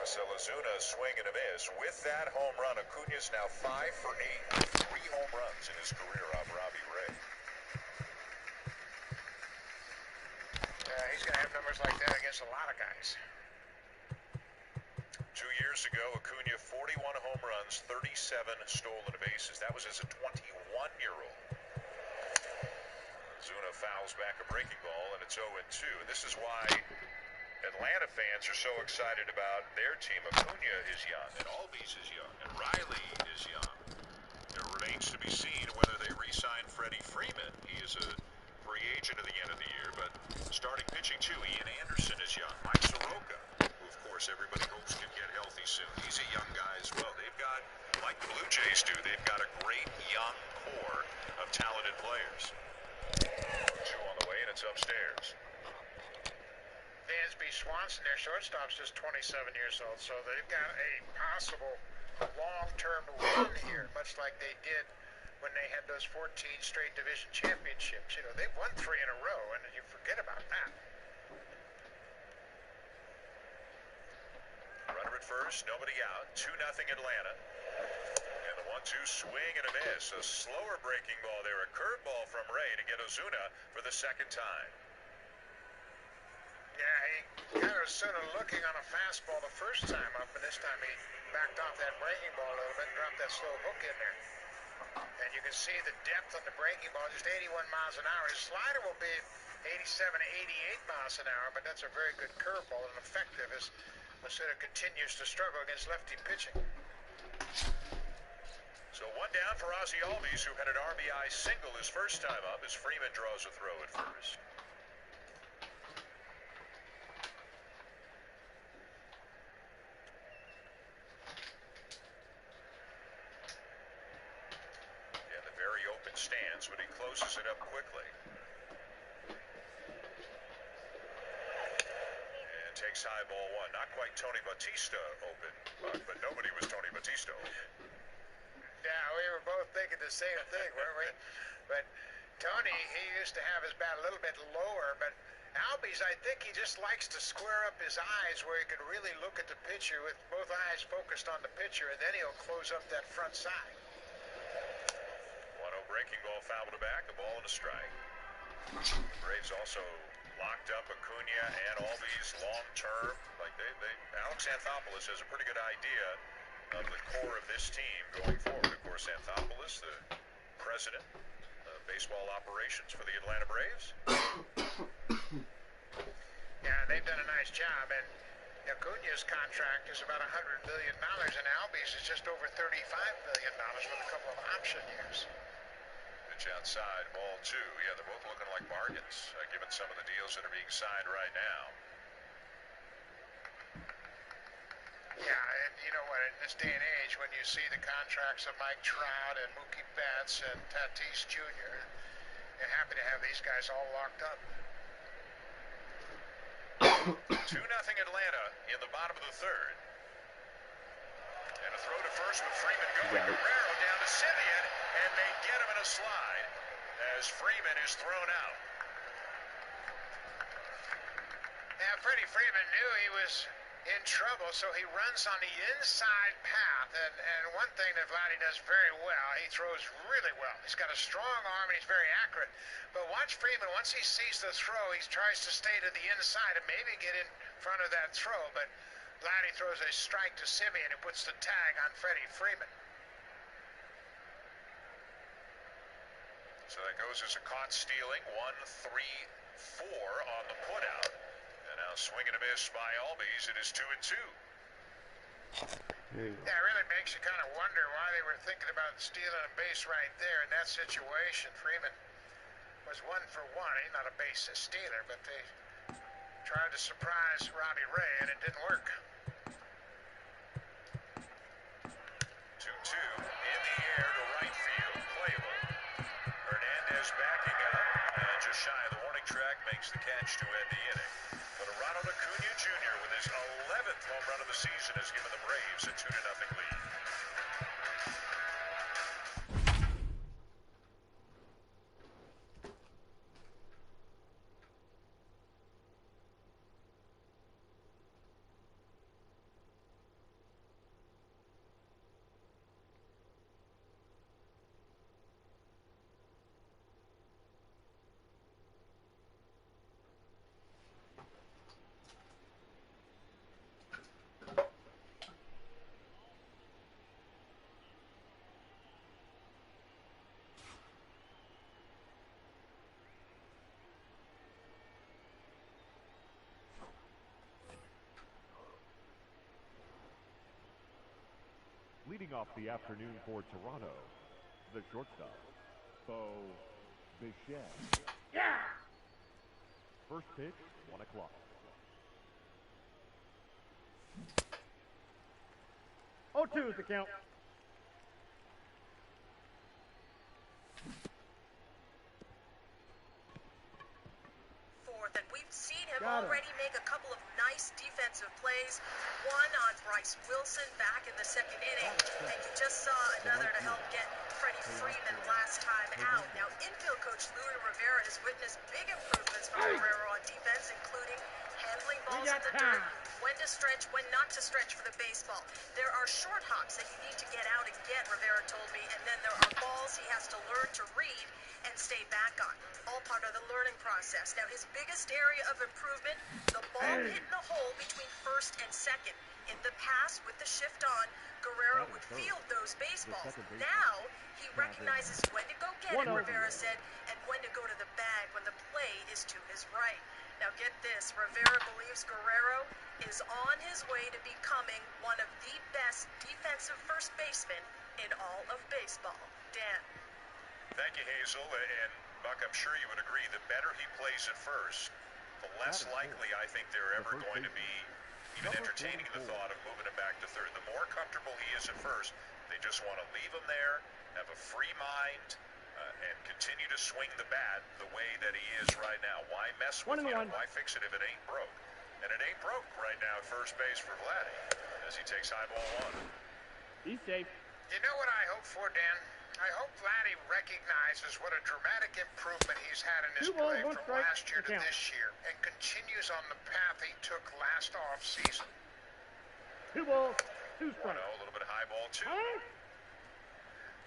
So Ozuna swing and a miss. With that home run, Acuna's now 5 for 8 with 3 home runs in his career off Robbie Ray. He's going to have numbers like that against a lot of guys. 2 years ago, Acuna 41 home runs, 37 stolen bases. That was as a 21-year-old. Ozuna fouls back a breaking ball, and it's 0-2. And this is why Atlanta fans are so excited about their team. Acuna is young, and Albies is young, and Riley is young. It remains to be seen whether they re-sign Freddie Freeman. He is a free agent at the end of the year, but starting pitching too. Ian Anderson is young. Mike Soroka, who of course everybody hopes can get healthy soon. He's a young guy as well. They've got, like the Blue Jays do, they've got a great young core of talented players. 2 on the way, and it's upstairs. Dansby Swanson, their shortstop's just 27 years old, so they've got a possible long-term run here, much like they did when they had those 14 straight division championships. You know, they've won 3 in a row, and you forget about that. Runner at first, nobody out. 2-0 Atlanta. And the 1-2 swing and a miss. A slower breaking ball there. A curveball from Ray to get Ozuna for the second time. Yeah, he got Ozuna looking on a fastball the first time up, and this time he backed off that breaking ball a little bit and dropped that slow hook in there. And you can see the depth on the breaking ball, just 81 miles an hour. His slider will be 87 to 88 miles an hour, but that's a very good curveball and effective as Ozuna continues to struggle against lefty pitching. So 1 down for Ozzie Albies, who had an RBI single his first time up, as Freeman draws a throw at first. Stands, but he closes it up quickly. And takes high ball 1. Not quite Tony Batista open, but nobody was Tony Batista open. Yeah, we were both thinking the same thing, weren't we? But Tony, he used to have his bat a little bit lower, but Albies, I think he just likes to square up his eyes where he can really look at the pitcher with both eyes focused on the pitcher, and then he'll close up that front side. Breaking ball fouled to back, a ball and a strike. The Braves also locked up Acuna and Albies long term. Like Alex Anthopoulos has a pretty good idea of the core of this team going forward. Of course, Anthopoulos, the president of baseball operations for the Atlanta Braves. Yeah, they've done a nice job, and Acuna's contract is about $100 million, and Albies is just over $35 million with a couple of option years. Outside, ball 2. Yeah, they're both looking like bargains, given some of the deals that are being signed right now. Yeah, and you know what, in this day and age, when you see the contracts of Mike Trout and Mookie Betts and Tatis Jr., you're happy to have these guys all locked up. 2-0 Atlanta in the bottom of the 3rd. And a throw to first with Freeman going. Guerrero down to Simeon, and they get him in a slide as Freeman is thrown out. Now, Freddie Freeman knew he was in trouble, so he runs on the inside path. And one thing that Vladdy does very well, he throws really well. He's got a strong arm, and he's very accurate. But watch Freeman, once he sees the throw, he tries to stay to the inside and maybe get in front of that throw. But Vladdy throws a strike to Simeon and puts the tag on Freddie Freeman. So that goes as a caught stealing. 1-3-4 on the putout. And now swing and a miss by Albies. It is 2-2. Yeah, it really makes you kind of wonder why they were thinking about stealing a base right there in that situation. Freeman was 1 for 1. He's not a base stealer, but they tried to surprise Robbie Ray, and it didn't work. 2-2 in the air to right field. Playable. Hernandez backing up, and just shy of the warning track makes the catch to end the inning. But Ronald Acuna Jr. with his 11th home run of the season has given the Braves a 2-0 lead. Leading off the afternoon for Toronto, the shortstop, Bo Bichette. Yeah! First pitch, 1 o'clock. 0-2 is the count. Fourth, and we've seen him Got it. already make a couple of nice defensive plays. One on Bryce Wilson back in the second inning, and you just saw another to help get Freddie Freeman last time out. Now, infield coach Louis Rivera has witnessed big improvements from Guerrero on defense, including handling balls in the dirt, when to stretch, when not to stretch for the baseball. There are short hops that you need to get out and get, Rivera told me, and then there are balls he has to learn to read and stay back on. All part of the learning process. Now, his biggest area of improvement, the ball hitting the hole between first and second. In the past, with the shift on, Guerrero would field those baseballs. Now, he recognizes when to go get it, Rivera said, and when to go to the bag when the play is to his right. Now get this, Rivera believes Guerrero is on his way to becoming one of the best defensive first basemen in all of baseball. Dan. Thank you, Hazel. And Buck, I'm sure you would agree, the better he plays at first, the less likely I think they're ever going to be even entertaining the thought of moving him back to third. The more comfortable he is at first, they just want to leave him there, have a free mind, and continue to swing the bat the way that he is right now. Why mess with it? Why fix it if it ain't broke? And it ain't broke right now at first base for Vladdy as he takes high ball 1. He's safe. You know what I hope for, Dan? I hope Vladdy recognizes what a dramatic improvement he's had in his play from last year to this year and continues on the path he took last off-season. 2 balls, 2 strikes. A little bit of high ball 2.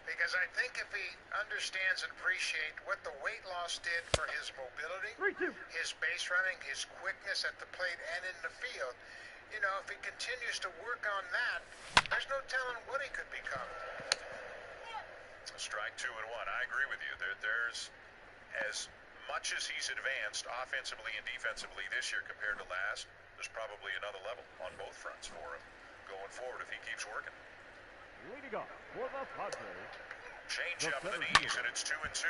Because I think if he understands and appreciates what the weight loss did for his mobility, 3-2. his base running, his quickness at the plate and in the field, you know, if he continues to work on that, there's no telling what he could become. Strike 2 and 1. I agree with you. There's as much as he's advanced offensively and defensively this year compared to last, there's probably another level on both fronts for him going forward if he keeps working. Leading off for the Padres. Change up in the knees, and it's 2 and 2.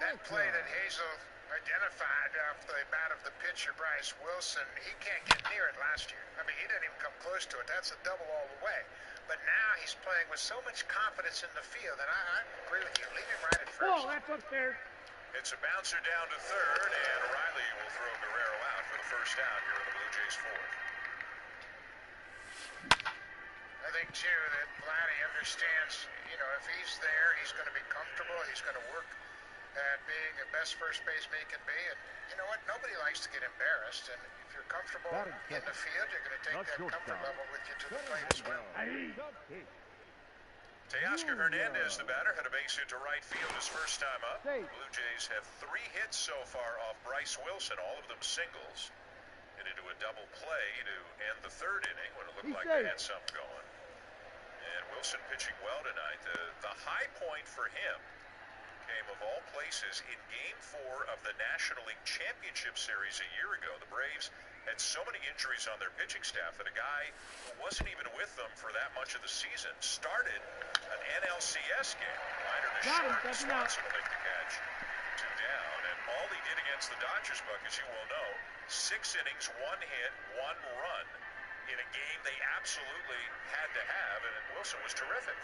That play that Hazel identified off the bat of the pitcher, Bryce Wilson, he can't get near it last year. I mean, he didn't even come close to it. That's a double all the way. But now he's playing with so much confidence in the field, and I agree with you. Leave him right at first. Oh, that's upstairs. It's a bouncer down to third, and Riley will throw Guerrero out for the first down here in the Blue Jays' fourth. I think, too, that Vladdy understands, you know, if he's there, he's going to be comfortable. He's going to work at being the best first baseman he can be. And you know what? Nobody likes to get embarrassed. And if you're comfortable in the field, you're going to take that comfort level with you to the plate as well. Teoscar Hernandez, the batter, had a base hit to right field his first time up. The Blue Jays have 3 hits so far off Bryce Wilson, all of them singles. And into a double play to end the third inning when it looked like they had something going. And Wilson pitching well tonight. The high point for him came, of all places, in Game 4 of the National League Championship Series a year ago. The Braves had so many injuries on their pitching staff that a guy who wasn't even with them for that much of the season started an NLCS game. Minor to short, Swanson will make the catch. 2 down, and all he did against the Dodgers, Buck, as you well know, 6 innings, 1 hit, 1 run in a game they absolutely had to have, and Wilson was terrific.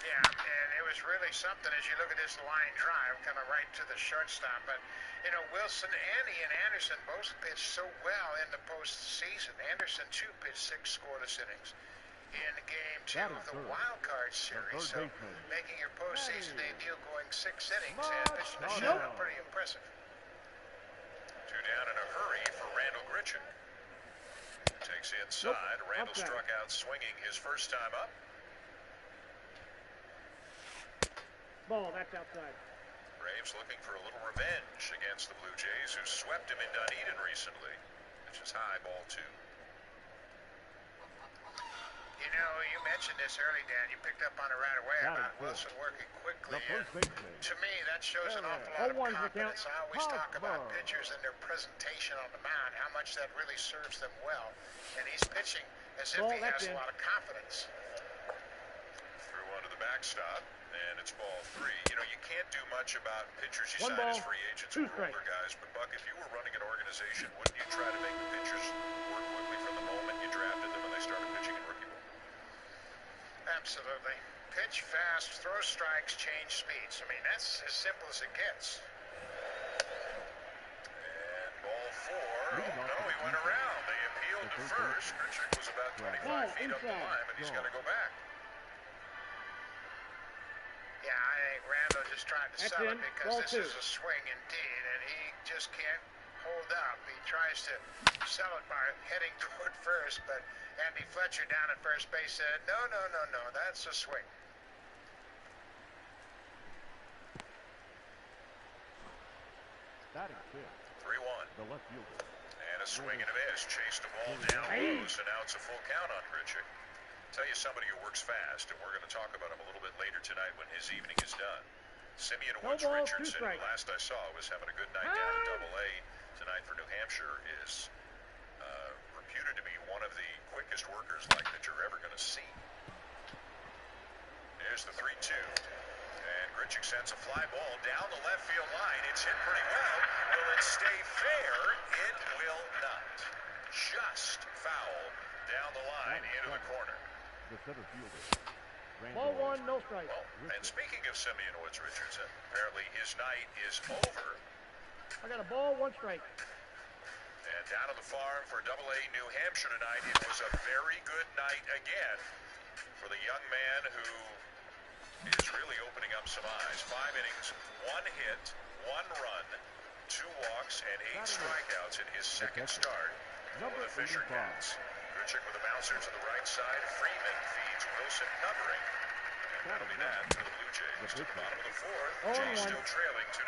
Yeah, and it was really something as you look at this line drive, kind of right to the shortstop. But, you know, Wilson and Ian Anderson both pitched so well in the postseason. Anderson, too, pitched 6 scoreless innings in Game 2 of the Wild Card Series. So making your postseason debut going 6 innings and pitching a shutout, pretty impressive. 2 down in a hurry for Randall Gritchen. Takes inside. Randall struck out swinging his first time up. Ball, that's outside. Braves looking for a little revenge against the Blue Jays, who swept him in Dunedin recently. Which is high, ball 2. You know, you mentioned this early, Dan. You picked up on it right away about Wilson working quickly. To me, that shows an awful lot of confidence. I always talk about pitchers and their presentation on the mound, how much that really serves them well. And he's pitching as if he has a lot of confidence. Threw one to the backstop, and it's ball 3. You know, you can't do much about pitchers you sign as free agents or older guys, but Buck, if you were running an organization, wouldn't you try to make the pitchers work quickly from the moment you drafted them when they started pitching in rookie ball? Absolutely. Pitch fast, throw strikes, change speeds. I mean, that's as simple as it gets. And ball 4. Oh, no, he went around. They appealed to first. Grichuk was about 25 feet up the line, but he's got to go back. Yeah, I think Randall just tried to sell it because this is a swing indeed, and he just can't hold up. He tries to sell it by heading toward first, but Andy Fletcher down at first base said, no, that's a swing. Batting fifth. 3-1. The left fielder. And a swing and a miss. Chased the ball down low, so now it's a full count on Grichuk. Tell you somebody who works fast, and we're going to talk about him a little bit later tonight when his evening is done. Simeon Richardson, who last I saw was having a good night down at Double-A tonight for New Hampshire, is reputed to be one of the quickest workers like that you're ever going to see. There's the 3-2. And Grichuk sends a fly ball down the left field line. It's hit pretty well. Will it stay fair? It will not. Just foul down the line into the corner. The center fielder. Ball 1, no strike. Well, and speaking of Simeon Richardson, apparently his night is over. I got a ball, 1 strike. And down on the farm for Double-A New Hampshire tonight, it was a very good night again for the young man who is really opening up some eyes. 5 innings, 1 hit, 1 run, 2 walks, and 8 strikeouts in his second start for the Fisher Cats. Grichuk with a bouncer to the right side. Freeman feeds Wilson covering. And that'll be that for the Blue Jays. To the bottom of the 4th, Jays still trailing 2-0.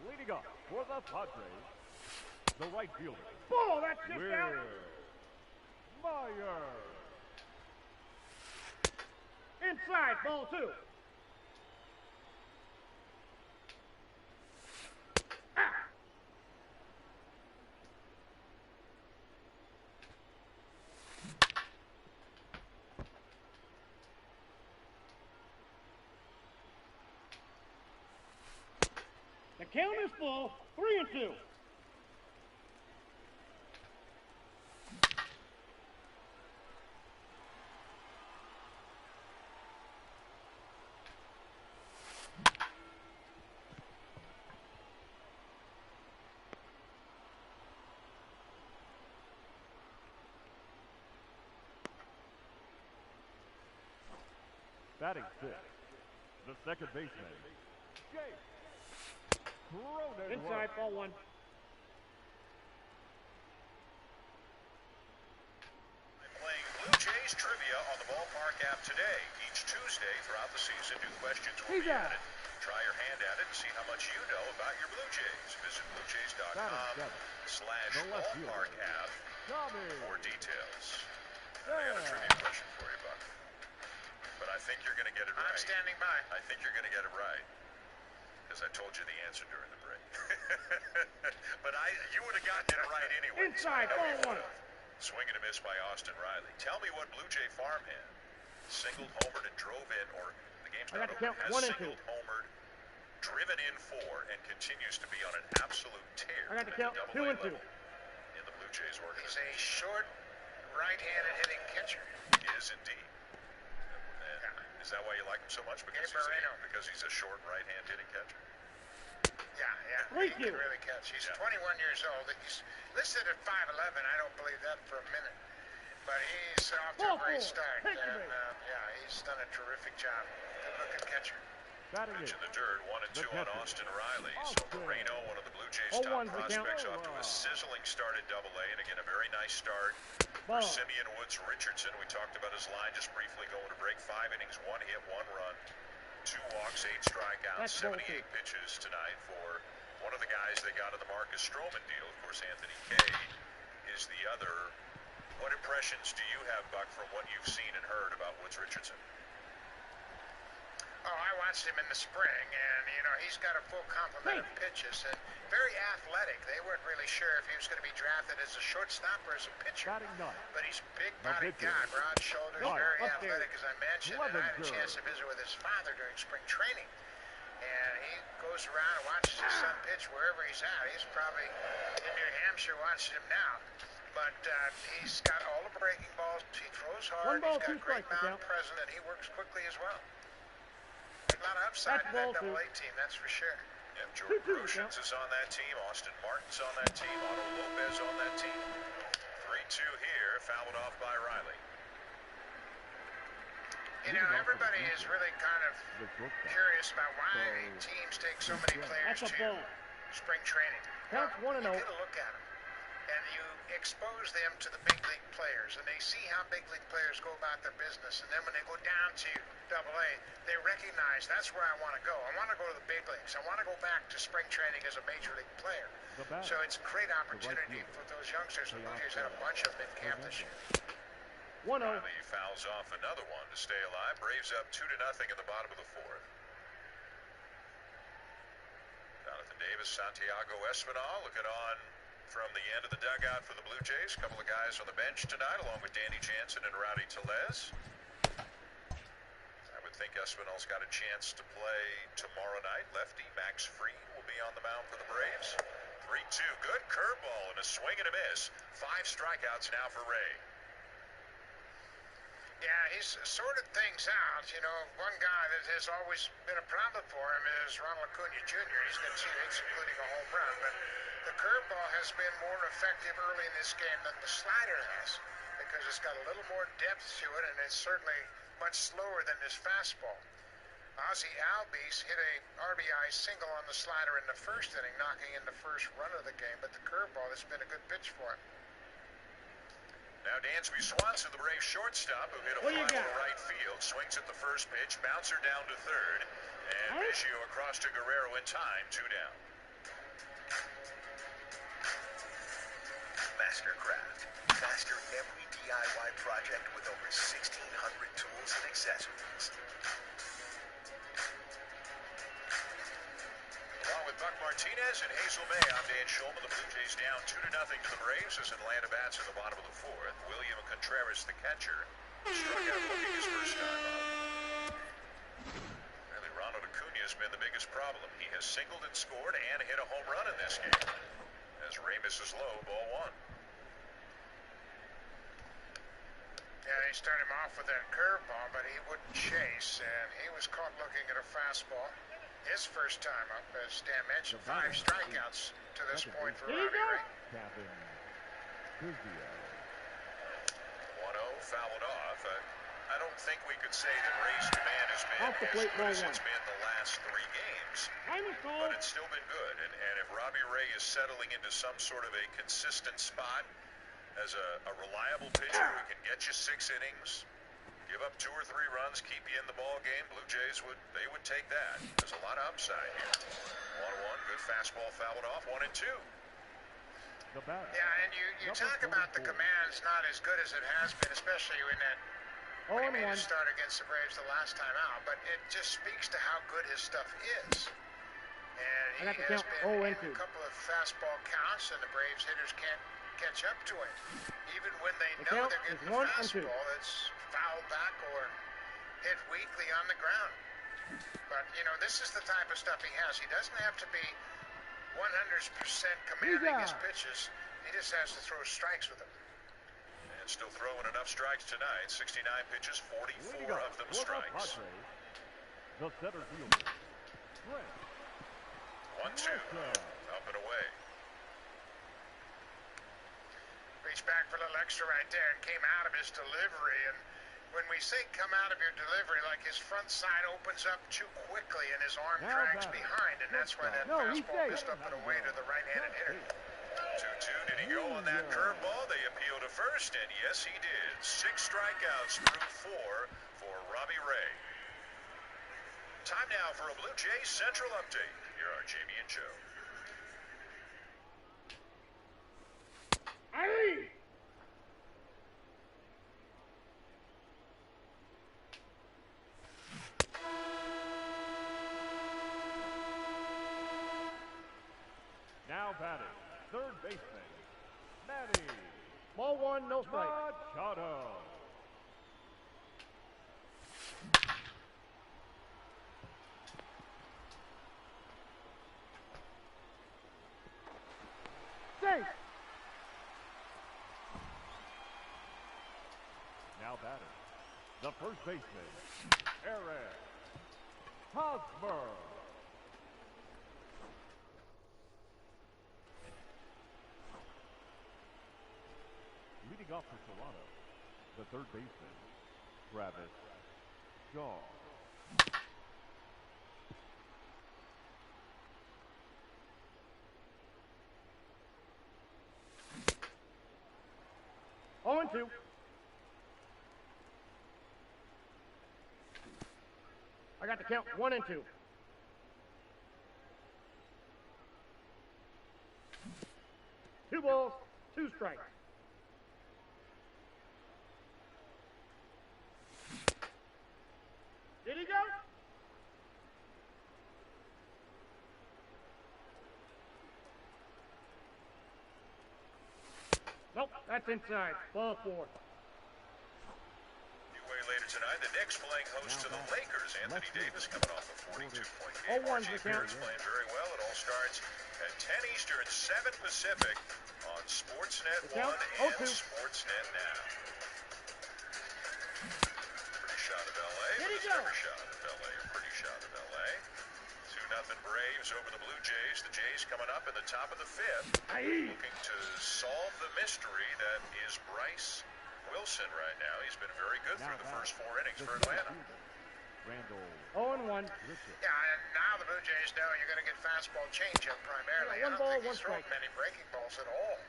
Leading up for the Padres, the right fielder. Ball, that's just out. Meyer. Inside, ball 2. The count is full, 3-2. Batting fifth, the second baseman, Jake. Inside, ball 1. Playing Blue Jays trivia on the ballpark app today. Each Tuesday throughout the season, new questions will be added. Try your hand at it and see how much you know about your Blue Jays. Visit bluejays.com/ballpark app for details. I got a trivia question for you, Buck. But I think you're going to get it right. I'm standing by. I think you're going to get it right. Because I told you the answer during the break. But you would have gotten it right anyway. Inside, ball 1. Swing and a miss by Austin Riley. Tell me what Blue Jay farmhand singled, homered, and drove in, or the game's not over, has singled, homered, driven in 4, and continues to be on an absolute tear. I got the count 2-2. In the Blue Jays He's organization. a short, right-handed hitting catcher. He is indeed. Is that why you like him so much? Because he's a short right-hand hitting catcher. Yeah. He can really catch. He's 21 years old. He's listed at 5'11". I don't believe that for a minute. But he's off to a great start. And, he's done a terrific job. Good-looking catcher. Batting Pitch it. in the dirt, 1-2 on Austin Riley. So Moreno, one of the Blue Jays' Oh, top 1's the count. prospects, off to a sizzling start at Double-A, and again a very nice start for Ball. Simeon Richardson. We talked about his line just briefly, going to break 5 innings, 1 hit, 1 run, 2 walks, 8 strikeouts, That's 78 bullshit. pitches tonight for one of the guys they got in the Marcus Stroman deal. Of course, Anthony Kay is the other. What impressions do you have, Buck, from what you've seen and heard about Woods Richardson? Oh, I watched him in the spring, and, you know, he's got a full complement of pitches and very athletic. They weren't really sure if he was going to be drafted as a shortstop or as a pitcher. Batting ninth. But he's a big-bodied guy, broad shoulders, Right. very Up there. athletic, as I mentioned. And I had a chance to visit with his father during spring training. And he goes around and watches his son pitch wherever he's at. He's probably in New Hampshire watching him now. But he's got all the breaking balls. He throws hard. 1 ball, He's 2 got great strikes, mound Count. presence, and he works quickly as well. A lot of upside That's in that ball, too. Double-A team, that's for sure. Yep, Jordan 2-2, Groshans is on that team. Austin Martin's on that team. Otto Lopez on that team. 3-2 here, fouled off by Riley. You know, everybody is really kind of The shortstop. curious about why teams take so many players That's a to ball. spring training. Counts Well, 1-0. you get a look at them, and you expose them to the big league players, and they see how big league players go about their business, and then when they go down to Double-A, they recognize that's where I want to go. I want to go to the big leagues. I want to go back to spring training as a major league player. The batter. So it's a great opportunity for those youngsters. The Blue Jays had a bunch of them in camp this year. 1-0. Riley fouls off another one to stay alive. Braves up 2-0 in the bottom of the 4th. Jonathan Davis, Santiago Espinal looking on from the end of the dugout for the Blue Jays. A couple of guys on the bench tonight, along with Danny Jansen and Rowdy Tellez. I would think Espinal's got a chance to play tomorrow night. Lefty Max Fried will be on the mound for the Braves. 3-2, good curveball and a swing and a miss. 5 strikeouts now for Ray. Yeah, he's sorted things out. You know, one guy that has always been a problem for him is Ronald Acuna Jr. He's got 2 hits, including a home run. But the curveball has been more effective early in this game than the slider has, because it's got a little more depth to it, and it's certainly much slower than his fastball. Ozzie Albies hit a RBI single on the slider in the first inning, knocking in the first run of the game. But the curveball has been a good pitch for him. Now Dansby Swanson, the Braves shortstop, who hit a What do you fly got? ball right field, swings at the first pitch, bouncer down to third, and Huh? Biggio across to Guerrero in time, 2 down. Mastercraft. Master every DIY project with over 1,600 tools and accessories. Along with Buck Martinez and Hazel May, I'm Dan Schulman. The Blue Jays down 2-0 to the Braves as Atlanta bats in the bottom of the 4th. William Contreras, the catcher, struck out looking his first time up. Really, Ronald Acuna has been the biggest problem. He has singled and scored and hit a home run in this game. As Ray misses low, ball 1. Yeah, he started him off with that curveball, but he wouldn't chase, and he was caught looking at a fastball. His first time up, as Dan mentioned, 5 strikeouts to this point for Here you Robbie go. Ray. Captain Kuzia. 1-0, fouled off. I don't think we could say that Ray's command has been Off the as plate, good as ball it's been the last 3 games. Time is But called. it's still been good, and if Robbie Ray is settling into some sort of a consistent spot as a reliable pitcher who can get you 6 innings, give up 2 or 3 runs, keep you in the ball game, Blue Jays would take that. There's a lot of upside here. 1-1, good fastball fouled off, 1-2. The batter. Yeah, and you talk about the command's not as good as it has been, especially in that when he made 0-1. his start against the Braves the last time out, but it just speaks to how good his stuff is. And he I got the has count been in 0-2. a couple of fastball counts, and the Braves hitters can't catch up to him. Even when they The know count they're is getting a 1 and 2. fastball that's fouled back or hit weakly on the ground. But, you know, this is the type of stuff he has. He doesn't have to be 100% commanding his pitches. He just has to throw strikes with them. And still throwing enough strikes tonight. 69 pitches, 44 of them strikes. The center fielder. Trent. 1-2, up and away. Reached back for a little extra right there and came out of his delivery. And when we say come out of your delivery, like his front side opens up too quickly and his arm drags behind, and that's why that fastball missed up and away to the right-handed hitter. 2-2. Did he go on that curveball? They appeal to first, and yes, he did. 6 strikeouts through 4 for Robbie Ray. Time now for a Blue Jays Central update. Here are Jamie and Joe. Aye. Now batting, third baseman, Manny Ball 1, no strike. Machado. Safe. Now batting, the first baseman, Eric Hosmer. Leading off for Toronto, the third baseman, Travis Shaw. Oh, and 2. I got the count 1 and 2. Two balls, 2 strikes. Did he go? Nope, that's inside. Ball 4. Later tonight, the Knicks playing host to the Lakers. Anthony Davis coming off a 42-point game. RJ Barrett's playing very well. It all starts at 10 Eastern, 7 Pacific on Sportsnet 1 and Sportsnet Now. Pretty shot of L.A. But it's every shot of L.A. A pretty shot of L.A. 2-0 Braves over the Blue Jays. The Jays coming up in the top of the 5th. Looking to solve the mystery that is Bryce Wilson right now. He's been very good through the first 4 innings for Atlanta. 0 and 1. Yeah, and now the Blue Jays know you're going to get fastball changeup primarily. Yeah, I don't think he's thrown many breaking balls at all.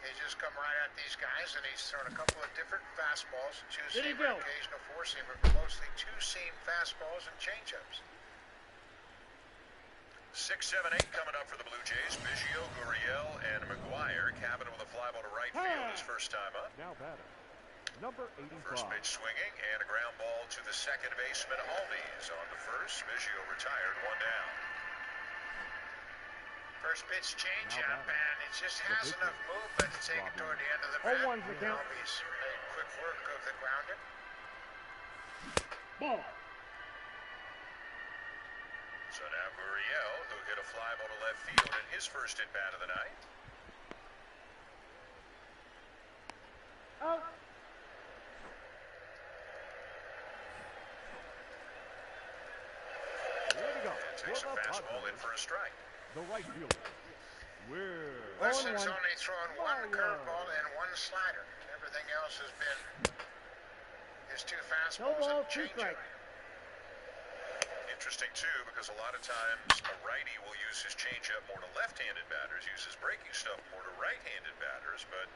He's just come right at these guys, and he's thrown a couple of different fastballs, 2-seamer, occasional 4-seamer, but mostly 2-seam fastballs and changeups. 6, 7, 8 coming up for the Blue Jays. Biggio, Gurriel, and McGuire. Cabot with a fly ball to right field his first time up. Now batter, number 85. First pitch swinging, and a ground ball to the second baseman, Albies. On to first. Biggio retired, 1 down. First pitch changeup, and it just has enough movement to take it toward the end of the bat. Albies made quick work of the grounder. Ball. So now Gurriel, who hit a fly ball to left field in his first at-bat of the night. Out. Takes a fastball in for a strike. The right fielder, Wilson's only thrown 1 curveball and 1 slider. Everything else has been his 2 fastballs and changeup. Interesting, too, because a lot of times a righty will use his changeup more to left-handed batters, use his breaking stuff more to right-handed batters, but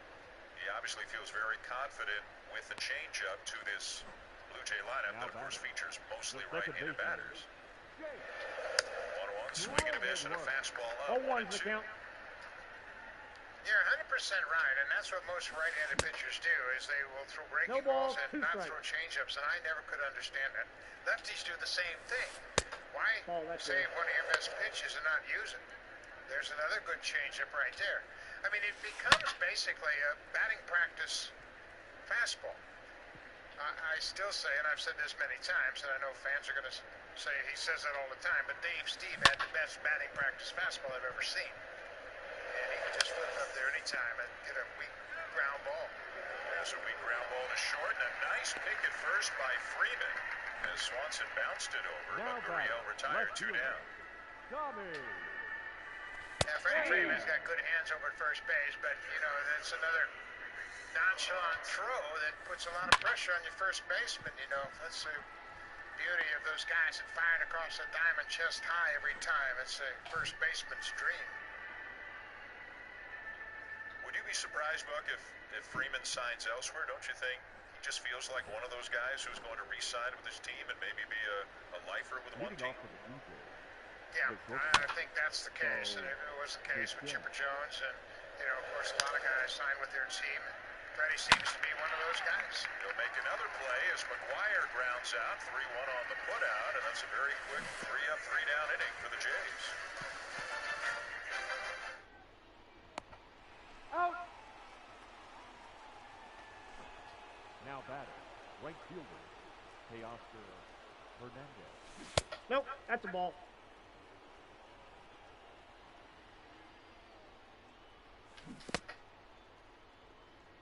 he obviously feels very confident with the changeup to this Blue Jay lineup that, of course, features mostly right-handed batters. 1-1, swing and a miss, and a fastball up. 0-1 count. You're 100% right, and that's what most right-handed pitchers do, is they will throw breaking balls and not throw changeups, and I never could understand that. Lefties do the same thing. Why save one of your best pitches and not use it? There's another good changeup right there. I mean, it becomes basically a batting practice fastball. I still say, and I've said this many times, and I know fans are going to say he says that all the time, but Steve had the best batting practice fastball I've ever seen. And he could just flip it up there anytime and get a weak ground ball. There's a weak ground ball to short, and a nice pick at first by Freeman as Swanson bounced it over, but Gurriel retired, 2 down. Yeah, Freddie Freeman's got good hands over at first base, but, you know, that's another nonchalant throw that puts a lot of pressure on your first baseman, you know. That's the beauty of those guys that fired across the diamond chest high every time. It's a first baseman's dream. Would you be surprised, Buck, if Freeman signs elsewhere? Don't you think he just feels like one of those guys who's going to re-sign with his team and maybe be a lifer with one team? Yeah, I think that's the case, and it was the case with Chipper Jones, and, you know, of course, a lot of guys sign with their team. Freddie seems to be one of those guys. He'll make another play as McGuire grounds out, 3-1 on the putout, and that's a very quick 3-up, 3-down inning for the Jays. Out. Now batter, right fielder, Teoscar Hernandez. Nope, that's a ball.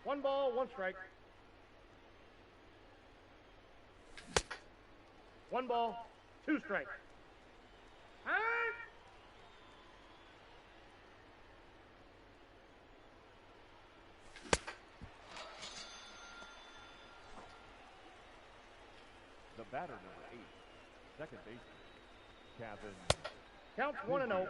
One ball, one strike. One ball, two strikes. The batter, number 8, second baseman, Kevin. Counts 1-0.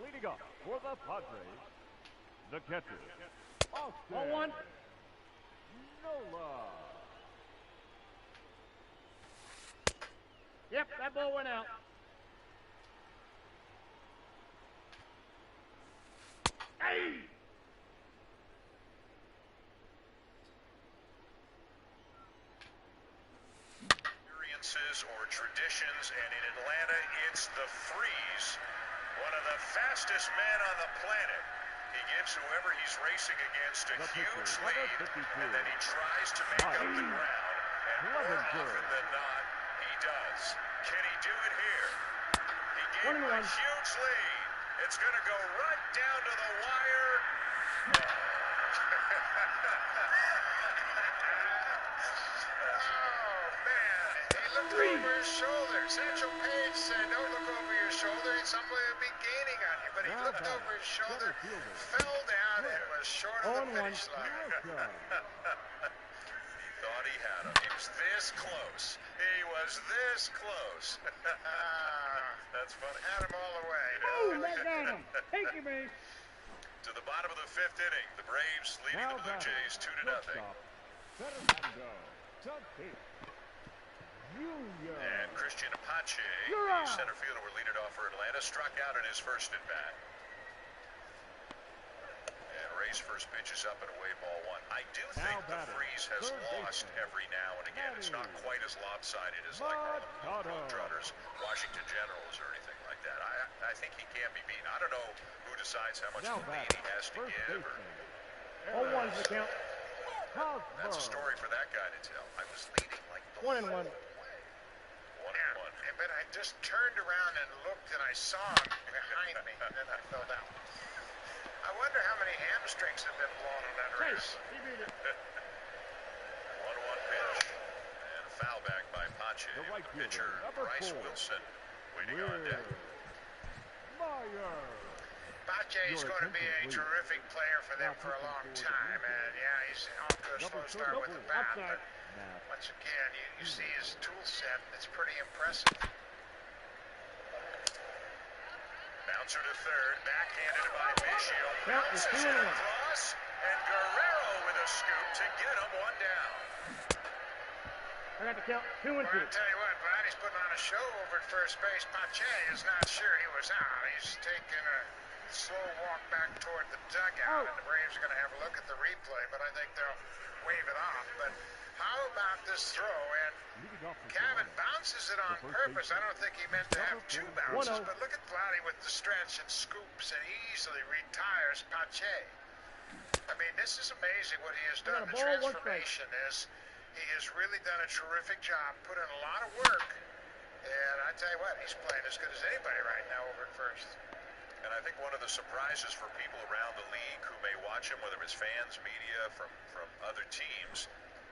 Leading up for the Padres, the catcher, Austin 0-1. Nola. Yep, that ball went out. Hey! Experiences or traditions, and in Atlanta, it's the freeze. One of the fastest men on the planet. He gives whoever he's racing against a huge lead, and then he tries to make up the ground. And more often than not, he does. Can he do it here? He gave him a huge lead. It's going to go right down to the wire. Over his shoulder. Satchel Paige said, don't look over your shoulder. Somebody will be gaining on you. But he looked over his shoulder, fell down, and was short of the finish line. He thought he had him. He was this close. He was this close. That's funny. Had him all the way. Boom, right down him. Thank you, man. To the bottom of the 5th inning, the Braves leading the Blue Jays 2-0. And Christian Apache, the center fielder, will lead it off for Atlanta, struck out in his first at bat. And Ray's first pitch is up and away, ball 1. I do think the freeze has lost every now and again. It's not quite as lopsided as like Harlem Globetrotters, Washington Generals, or anything like that. I think he can be beaten. I don't know who decides how much lead he has to give. 0-1's the count. That's a story for that guy to tell. I was leading like 1-1. But I just turned around and looked, and I saw him behind me, and then I fell down. I wonder how many hamstrings have been blown on that race. He beat it. 1-1 pitch. And a foul back by Pache. The right pitcher, Bryce Wilson, waiting on deck. Pache is going to be a terrific player for them for a long time, and yeah, he's off to a slow start with the bat, but once again, you see his tool set. It's pretty impressive. Bouncer to third, backhanded by Biggio. Bounces it across, and Guerrero with a scoop to get him one down. I got the count 2-2. Well, I'll tell you what, Brad, he's putting on a show over at first base. Pache is not sure he was out. He's taking a slow walk back toward the dugout, and the Braves are going to have a look at the replay, but I think they'll wave it off. But how about this throw? And Kevin bounces it on purpose. I don't think he meant to have 2 bounces, but look at Vladdy with the stretch and scoops and easily retires Pache. I mean, this is amazing what he has We got done. a The ball, one transformation is, he has really done a terrific job, put in a lot of work. And I tell you what, he's playing as good as anybody right now over at first. And I think one of the surprises for people around the league who may watch him, whether it's fans, media, from other teams,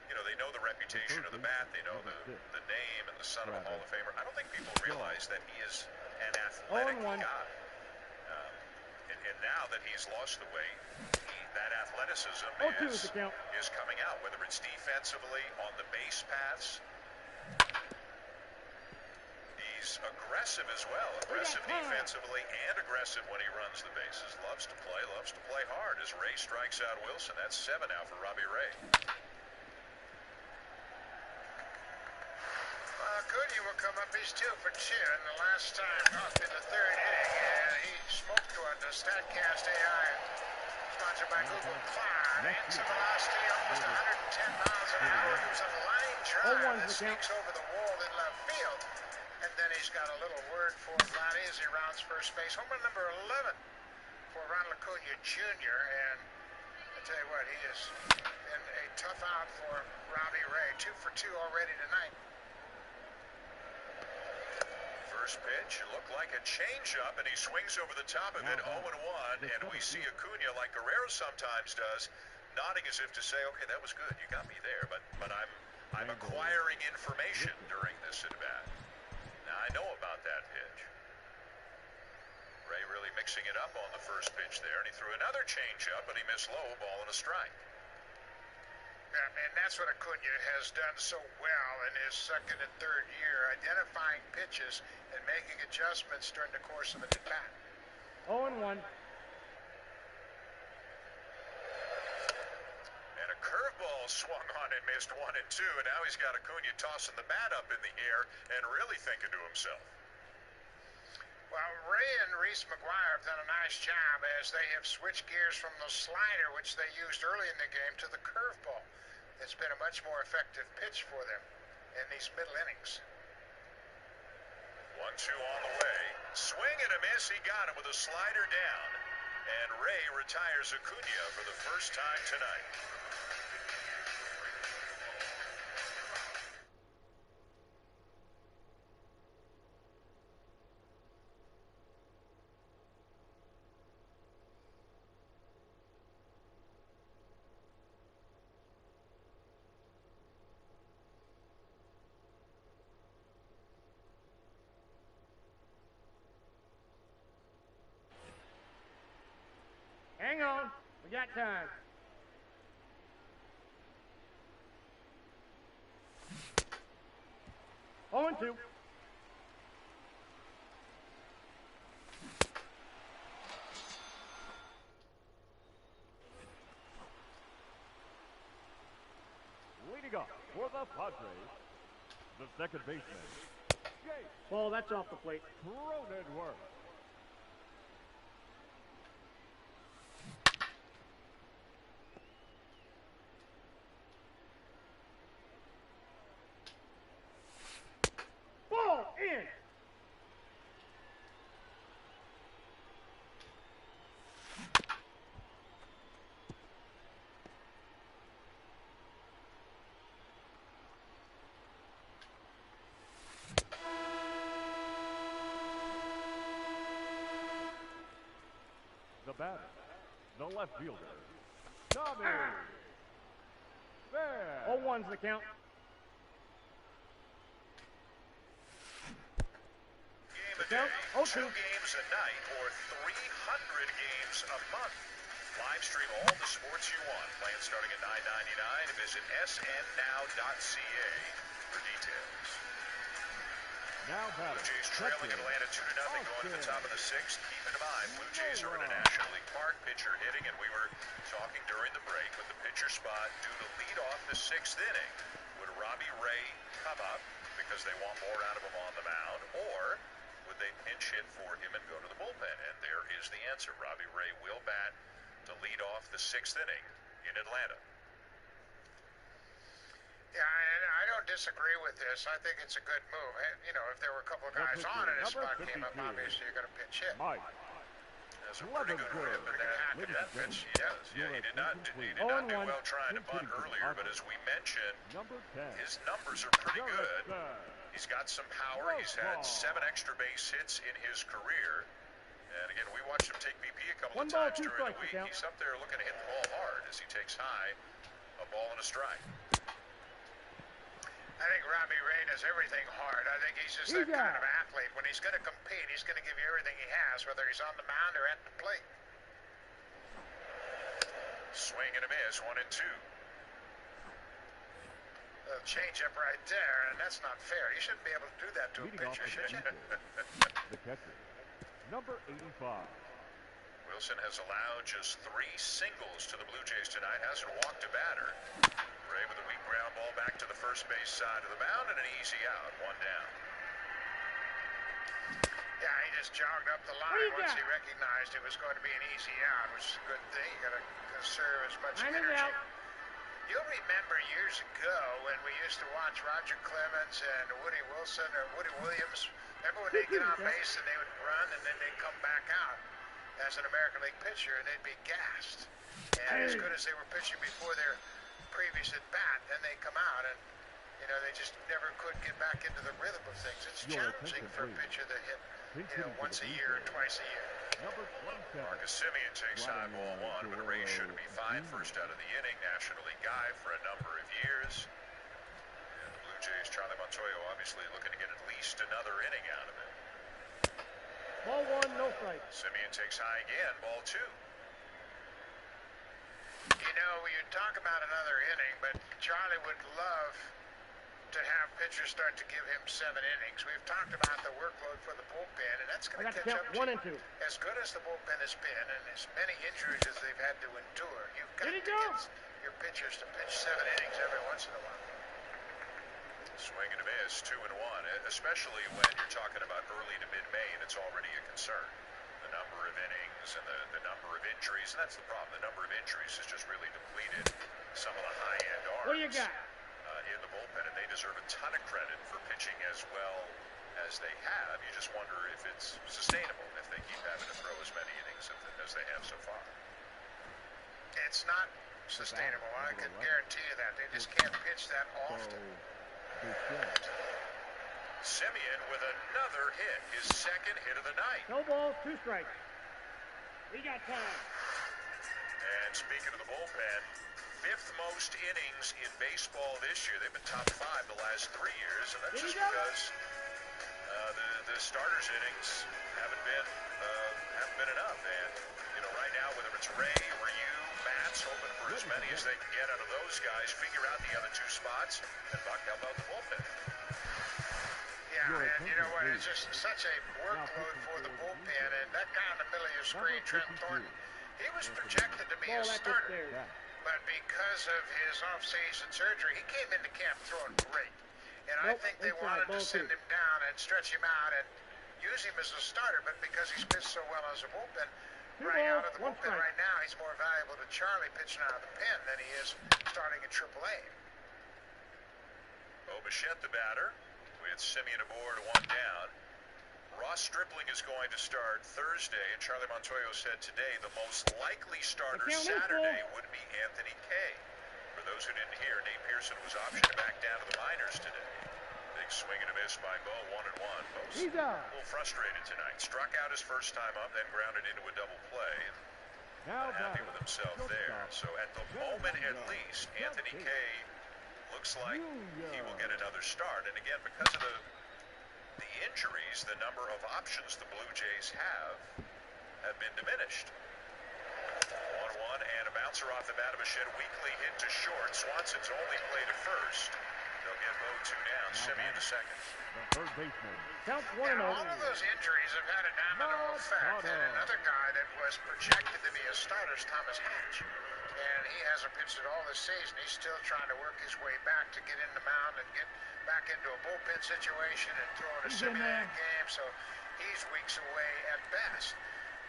you know, they know the reputation of the bat, they know the name and the son of a Hall of Famer. I don't think people realize that he is an athletic guy. And now that he's lost the weight, that athleticism is coming out, whether it's defensively, on the base paths. He's aggressive as well, aggressive defensively and aggressive when he runs the bases. Loves to play hard as Ray strikes out Wilson. That's 7 now for Robbie Ray. Acuna will come up. He's 2 for 2 in the last time up in the 3rd inning. And he smoked toward the StatCast AI, sponsored by Google Cloud. Hits a velocity almost 110 miles an hour. It was a line drive that sneaks over the wall in left field. And then he's got a little word for Vladdy as he rounds first base. Home run number 11 for Ronald Acuna Jr. And I tell you what, he has been a tough out for Robbie Ray. 2 for 2 already tonight. First pitch looked like a changeup, and he swings over the top of it, 0-1, and we see Acuna, like Guerrero sometimes does, nodding as if to say, okay, that was good, you got me there, but I'm acquiring information during this at-bat. Now, I know about that pitch. Ray really mixing it up on the first pitch there, and he threw another changeup, but he missed low, ball and a strike. Yeah, and that's what Acuna has done so well in his 2nd and 3rd year, identifying pitches and making adjustments during the course of an at-bat. 0-1. And a curveball swung on and missed 1 and 2, and now he's got Acuna tossing the bat up in the air and really thinking to himself. Well, Ray and Reese McGuire have done a nice job as they have switched gears from the slider, which they used early in the game, to the curveball. It's been a much more effective pitch for them in these middle innings. 1-2 on the way. Swing and a miss. He got it with a slider down. And Ray retires Acuna for the first time tonight. Hang on. We got time. Oh, and 2. Leading off for the Padres, the second baseman, Ball, that's off the plate. Cronenworth. Ball in. The batter, the left fielder, Tommy Fair. 0-1's the count. Game a Count, day, 0-2. 2 games a night, or 300 games a month. Live stream all the sports you want. Plans starting at $9.99. Visit snnow.ca for details. Now Blue batter, Jays trailing Atlanta 2-0 going to the top of the 6th. Keep in mind, Blue Jays are in a National League Park, pitcher hitting, and we were talking during the break with the pitcher spot due to lead off the 6th inning. Would Robbie Ray come up because they want more out of him on the mound, or would they pinch hit for him and go to the bullpen? And there is the answer. Robbie Ray will bat to lead off the 6th inning in Atlanta. Yeah, and I don't disagree with this. I think it's a good move. You know, if there were a couple of guys on and a spot came up, obviously you're going to pinch hit. Mike. Has a pretty good grip, and that pitch, he does. Yeah, he did not do well trying to bunt earlier, but as we mentioned, his numbers are pretty good. He's got some power. He's had 7 extra base hits in his career. And again, we watched him take BP a couple of times during the week. He's up there looking to hit the ball hard as he takes high a ball and a strike. I think Robbie Ray does everything hard. I think he's just that kind of athlete. When he's going to compete, he's going to give you everything he has, whether he's on the mound or at the plate. Swing and a miss, 1-2. A change-up right there, and that's not fair. You shouldn't be able to do that to a pitcher, should you? The catcher, number 85. Wilson has allowed just 3 singles to the Blue Jays tonight. Hasn't walked a batter. Ray with a weak ground ball back to the first base side of the mound and an easy out. 1 down. Yeah, he just jogged up the line once he recognized it was going to be an easy out, which is a good thing. You got to conserve as much energy. You'll remember years ago when we used to watch Roger Clemens and Woody Wilson or Woody Williams. Remember when they'd get on base and they would run and then they'd come back out as an American League pitcher and they'd be gassed. And as good as they were pitching before their previous at bat, then they come out and they just never could get back into the rhythm of things. It's challenging for a pitcher that hit once a year or twice a year. Marcus Simeon takes high ball 1, but Ray should be fine first out of the inning. National League guy for a number of years. And the Blue Jays, Charlie Montoyo, obviously looking to get at least another inning out of it. Ball 1, no strike. Simeon takes high again, ball 2. You talk about another inning, but Charlie would love to have pitchers start to give him 7 innings. We've talked about the workload for the bullpen, and that's going to catch up to 1 and 2. As good as the bullpen has been, and as many injuries as they've had to endure, you've got to get your pitchers to pitch 7 innings every once in a while. Swing and a miss, 2-1, especially when you're talking about early to mid-May, and it's already a concern. The number of innings and the number of injuries, and that's the problem. The number of injuries has just really depleted some of the high-end arms. What do you got? In the bullpen, and they deserve a ton of credit for pitching as well as they have. You just wonder if it's sustainable, if they keep having to throw as many innings as they have so far. It's not sustainable. I can guarantee you that. They just can't pitch that often. Simeon with another hit, his second hit of the night. No balls, 2 strikes. We got time. And speaking of the bullpen, 5th most innings in baseball this year. They've been top 5 the last 3 years, and that's just because the starters' innings haven't been enough. And right now, whether it's Ray, Ryu, Matt's hoping for as many as they can get out of those guys, figure out the other 2 spots, and Buck help out the bullpen. Yeah, and you know what? It's just such a workload for the bullpen, and that guy in the middle of your screen, Trent Thornton, he was projected to be a starter. But because of his off-season surgery, he came into camp throwing great. And I think they wanted to send him down and stretch him out and use him as a starter. But because he's pitched so well as a bullpen, right out of the bullpen right now, he's more valuable to Charlie pitching out of the pen than he is starting in AAA. Bichette the batter with Simeon aboard, 1 down. Ross Stripling is going to start Thursday, and Charlie Montoyo said today the most likely starter Saturday would be Anthony Kay. For those who didn't hear, Nate Pearson was optioned back down to the minors today. Big swing and a miss by Bo, 1-1. Bo's a little frustrated tonight. Struck out his first time up, then grounded into a double play. Not happy with himself there. So at the moment, at least, Anthony Kay looks like he will get another start. And again, because of the injuries, the number of options the Blue Jays have been diminished. 1-1 and a bouncer off the bat of Bichette. Weakly hit to short. Swanson's only play to first. They'll get Bo 2 down. Simeon to second. Third baseman. Counts 1-0. All of those injuries have had a domino effect. And another guy that was projected to be a starter is Thomas Hatch. And he hasn't pitched at all this season. He's still trying to work his way back to get in the mound and get back into a bullpen situation and throw in a 7-inning game. So he's weeks away at best.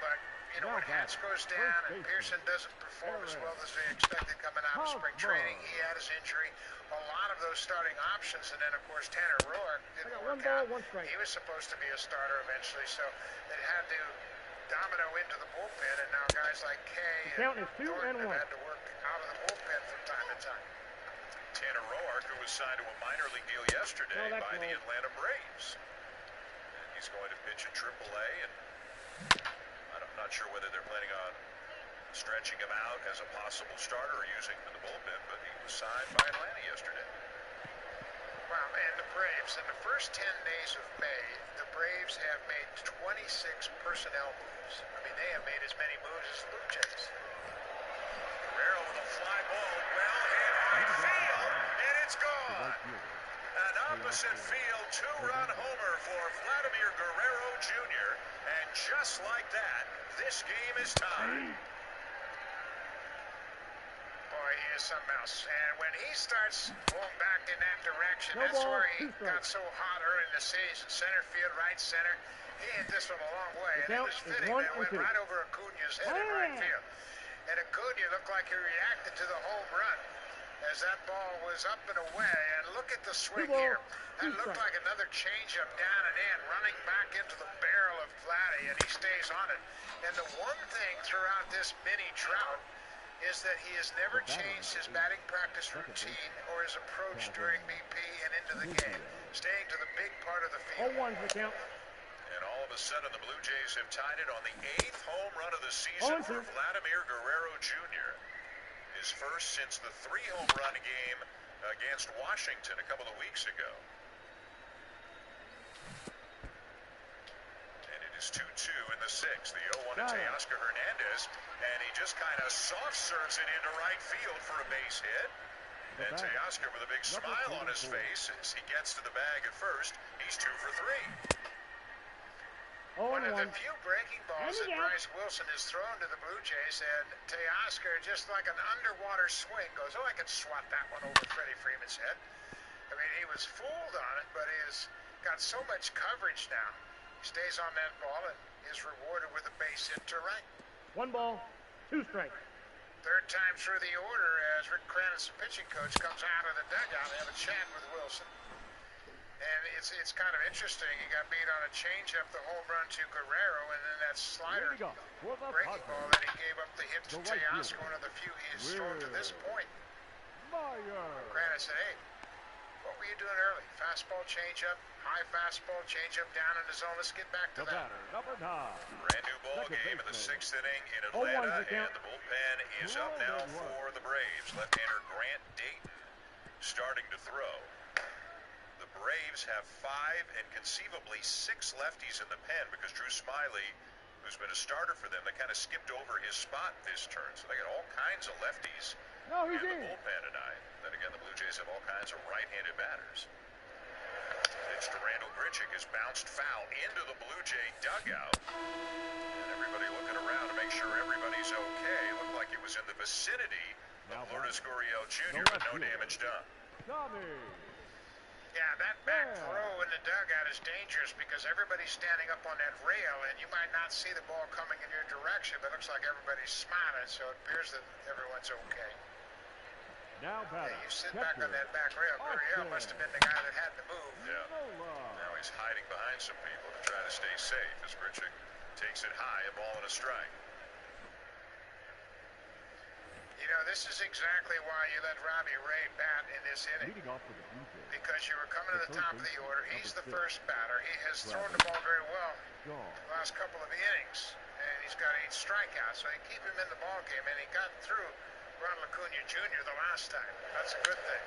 But when Hatch goes down and Pearson doesn't perform as well as they expected coming out of spring training, he had his injury. A lot of those starting options, and then of course Tanner Roark didn't work out. He was supposed to be a starter eventually, so it had to domino into the bullpen, and now guys like Kay The count and is 2 Thornton and 1. have had to work out of the bullpen from time to time. Tanner Roark, who was signed to a minor league deal yesterday No, that's by the wrong. Atlanta Braves. And he's going to pitch in AAA, and I'm not sure whether they're planning on stretching him out as a possible starter or using him in the bullpen, but he was signed by Atlanta yesterday. Wow, and the Braves, in the first 10 days of May, the Braves have made 26 personnel moves. I mean, they have made as many moves as the Blue Jays. Guerrero with a fly ball, well hit right field, and it's gone. An opposite field two-run homer for Vladimir Guerrero Jr., and just like that, this game is tied. Boy, he is something else. And when he starts going back in that direction, No that's ball, where he 2 strikes. got so hot early in the season. Center field, right center. He hit this one a long way, and it count was is fitting 1 that it went and 2. right over Acuna's head in right field. And Acuna looked like he reacted to the home run as that ball was up and away. And look at the swing here. That looked like another changeup down and in, running back into the barrel of Vladdy, and he stays on it. And the one thing throughout this mini drought is that he has never changed his batting practice routine or his approach during BP and into the game, staying to the big part of the field. 0-1's the count. And all of a sudden, the Blue Jays have tied it on the 8th home run of the season for Vladimir Guerrero Jr. His first since the 3-home run game against Washington a couple of weeks ago. And it is 2-2 in the 6th. The 0-1 to Teoscar Hernandez, and he just kind of soft serves it into right field for a base hit. And Teoscar with a big smile on his face as he gets to the bag at first. He's 2 for 3. One of the few breaking balls that Bryce Wilson has thrown to the Blue Jays, and Teoscar, just like an underwater swing, goes, oh, I can swat that one over Freddie Freeman's head. I mean, he was fooled on it, but he has got so much coverage now. He stays on that ball and is rewarded with a base hit to right. 1 ball, 2 strikes. Third time through the order as Rick Kranitz, the pitching coach, comes out of the dugout. They have a chat with Wilson. And it's kind of interesting. He got beat on a changeup, the home run to Guerrero, and then that slider breaking ball that he gave up the hit to Teoscar, one of the few he has thrown to this point. Granted said, hey, what were you doing early? Fastball, changeup, high fastball, changeup down in the zone. Let's get back to that. Brand new ball game in the 6th inning in Atlanta, and the bullpen is up now for the Braves. Left-hander Grant Dayton starting to throw. The Braves have 5 and conceivably 6 lefties in the pen because Drew Smiley, who's been a starter for them, they kind of skipped over his spot this turn. So they got all kinds of lefties in the bullpen tonight. Then again, the Blue Jays have all kinds of right-handed batters. Pitch to Randall Grichuk is bounced foul into the Blue Jay dugout. And everybody looking around to make sure everybody's okay. Looked like it was in the vicinity of Lourdes Gurriel Jr., but no damage done. Yeah, that back throw in the dugout is dangerous because everybody's standing up on that rail, and you might not see the ball coming in your direction, but it looks like everybody's smiling, so it appears that everyone's okay. Now Yeah, you sit back on that back rail. Gurriel must have been the guy that had to move. Yeah. Now he's hiding behind some people to try to stay safe as Grichuk takes it high, a ball and a strike. You know, this is exactly why you let Robbie Ray bat in this inning. Because you were coming to the top of the order. He's the first batter. He has thrown the ball very well the last couple of innings. And he's got 8 strikeouts, so you keep him in the ball game. And he got through Ronald Acuna Jr. the last time. That's a good thing.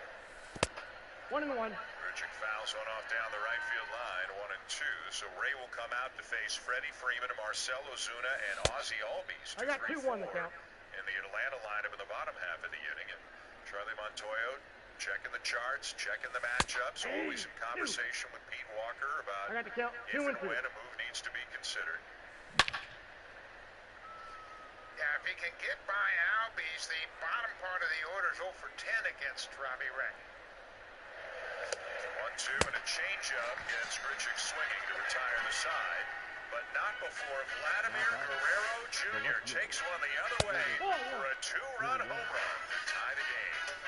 1-1. Grichuk fouls one off down the right field line, 1-2. So Ray will come out to face Freddie Freeman, Marcell Ozuna, and Ozzie Albies. I got 2-1 the count. In the Atlanta lineup in the bottom half of the inning. And Charlie Montoyo checking the charts, checking the matchups, always in conversation with Pete Walker about I got the count. if 2 and and 2. when a move needs to be considered. Yeah, if he can get by Albies, the bottom part of the order is 0 for 10 against Robbie Ray. 1-2 and a changeup gets Grichuk swinging to retire the side, but not before Vladimir Guerrero Jr. takes one the other way for a 2-run home run to tie the game.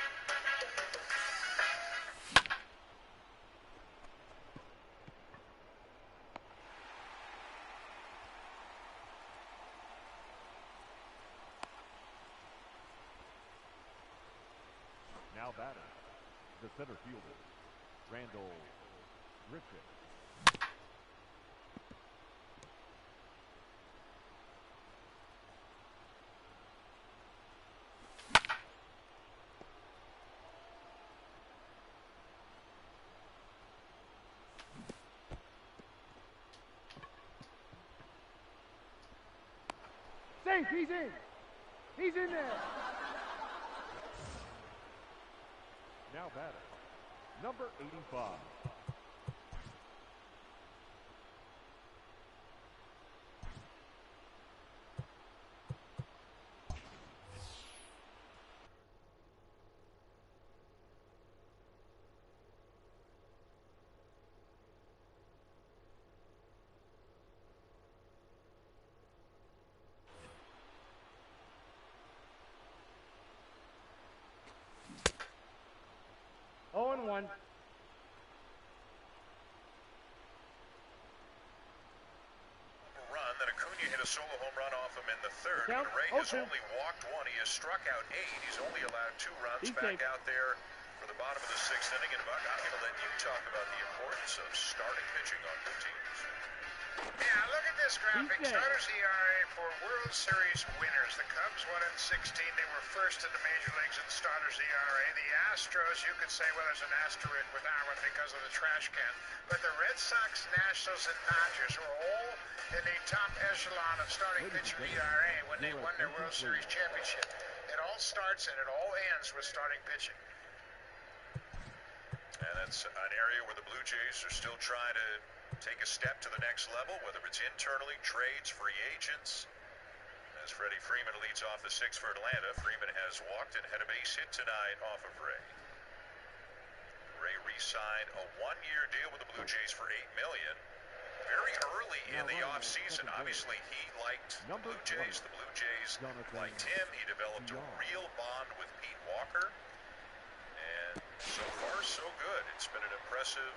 batter, the center fielder, Randall Richards. Safe, he's in. He's in there. Now batter, number 85. Oh, and 1. Run, then Acuna hit a solo home run off him in the third. Count. Ray Oh, has 2. only walked 1. He has struck out 8. He's only allowed 2 runs. He's Back safe. out there for the bottom of the 6th inning. And Buck, I'm going to let you talk about the importance of starting pitching on good teams. Yeah, look at this graphic. He's dead. Starters ERA for World Series winners. The Cubs won in 16. They were first in the major leagues in starters ERA. The Astros, you could say, well, there's an asterisk with that one because of the trash can. But the Red Sox, Nationals, and Dodgers were all in the top echelon of starting pitcher ERA when they won their World Series championship. It all starts and it all ends with starting pitching. And that's an area where the Blue Jays are still trying to take a step to the next level, whether it's internally, trades, free agents. As Freddie Freeman leads off the 6th for Atlanta, Freeman has walked and had a base hit tonight off of Ray. Ray re-signed a 1-year deal with the Blue Jays for $8 million. Very early in the offseason, obviously he liked the Blue Jays. The Blue Jays liked him. He developed a real bond with Pete Walker. And so far, so good. It's been an impressive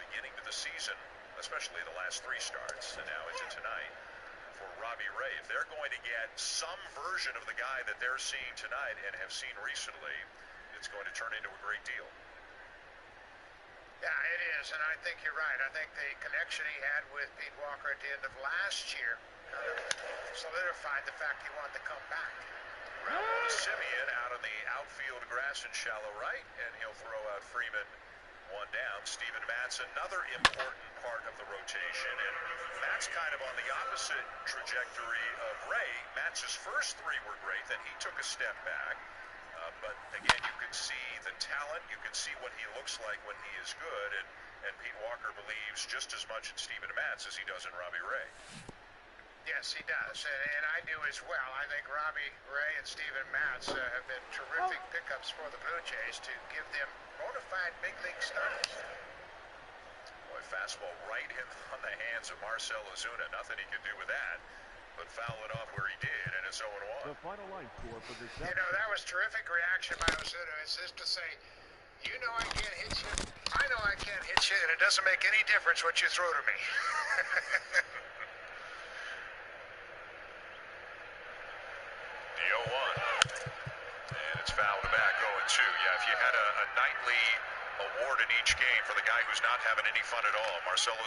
beginning to the season, especially the last 3 starts, and now into tonight for Robbie Ray. If they're going to get some version of the guy that they're seeing tonight and have seen recently, it's going to turn into a great deal. Yeah, it is, and I think you're right. I think the connection he had with Pete Walker at the end of last year kind of solidified the fact he wanted to come back. Raul Simeon out on the outfield grass in shallow right, and he'll throw out Freeman 1 down. Steven Matz, another important part of the rotation, and Matz kind of on the opposite trajectory of Ray. Matz's first 3 were great, then he took a step back. But again, you can see the talent, you can see what he looks like when he is good, and Pete Walker believes just as much in Steven Matz as he does in Robbie Ray. Yes, he does, and I do as well. I think Robbie Ray and Steven Matz have been terrific pickups for the Blue Jays to give them bona fide big league starters. Boy, fastball right on the hands of Marcell Ozuna. Nothing he could do with that, but foul it off where he did, and it's 0-1. The final line score for this. You know, that was terrific reaction by Ozuna. It's just to say, you know I can't hit you, I know I can't hit you, and it doesn't make any difference what you throw to me. The 0-1. And it's fouled back 0-2. Yeah, if you had a nightly award in each game for the guy who's not having any fun at all, Marcell Ozuna.